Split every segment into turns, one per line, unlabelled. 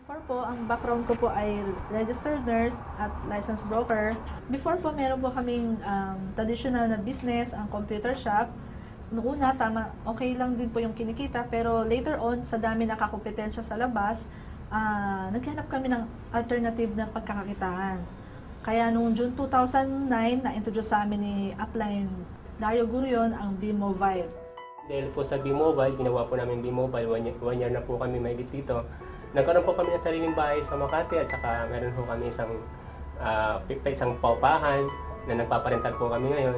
Before po, ang background ko po ay registered nurse at licensed broker. Before po, meron po kaming traditional na business, ang computer shop. Noong una, tama, okay lang din po yung kinikita, pero later on, sa dami nakakompetensya sa labas, naghanap kami ng alternative na pagkakakitaan. Kaya noong June 2009, na-introduce sa amin ni Upline Dario Gurion ang B-Mobile.
Dahil po sa B-Mobile, ginawa po namin B-Mobile, one year na po kami may dito. Nagkaroon po kami ng sariling bahay sa Makati at saka meron po kami isang paupahan na nagpaparental po kami ngayon.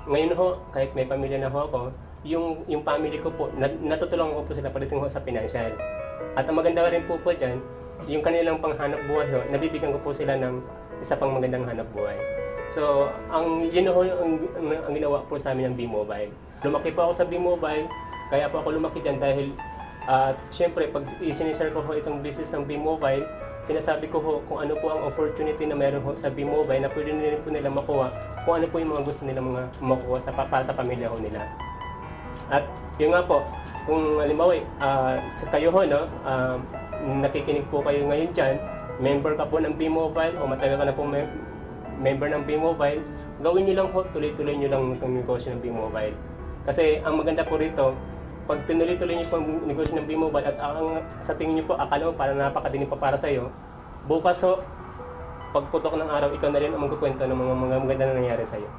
Ngayon ho, kahit may pamilya na ho ako, yung family ko po, natutulungan ko po sila pagdating ho sa financial. At ang maganda rin po dyan, yung kanilang panghanap buhay ho, nabibigyan ko po sila ng isa pang magandang hanap buhay. So, yun ho ang ginawa po sa amin ng B-Mobile. Lumaki po ako sa B-Mobile, kaya po ako lumaki dyan dahil siyempre, pag isinishare ko ho itong business ng B-Mobile, sinasabi ko ho kung ano po ang opportunity na meron ho sa B-Mobile na pwede nila po nila makuha, kung ano po yung mga gusto nila makuha para sa pamilya ho nila. At yun nga po, kung halimbawa, sa kayo ho, no, nakikinig po kayo ngayon dyan, member ka po ng B-Mobile o matagal ka na po member ng B-Mobile, gawin nyo lang ho, tuloy-tuloy nyo lang itong negosyo ng B-Mobile. Kasi ang maganda po rito, pag tinuloy-tuloy niyo po ang negosyo ng B-Mobile at sa tingin niyo po, akala mo parang napakadinig pa para sa iyo, bukas ho, pagputok ng araw, ikaw na rin ang magkukwento ng mga maganda na nangyari sa iyo.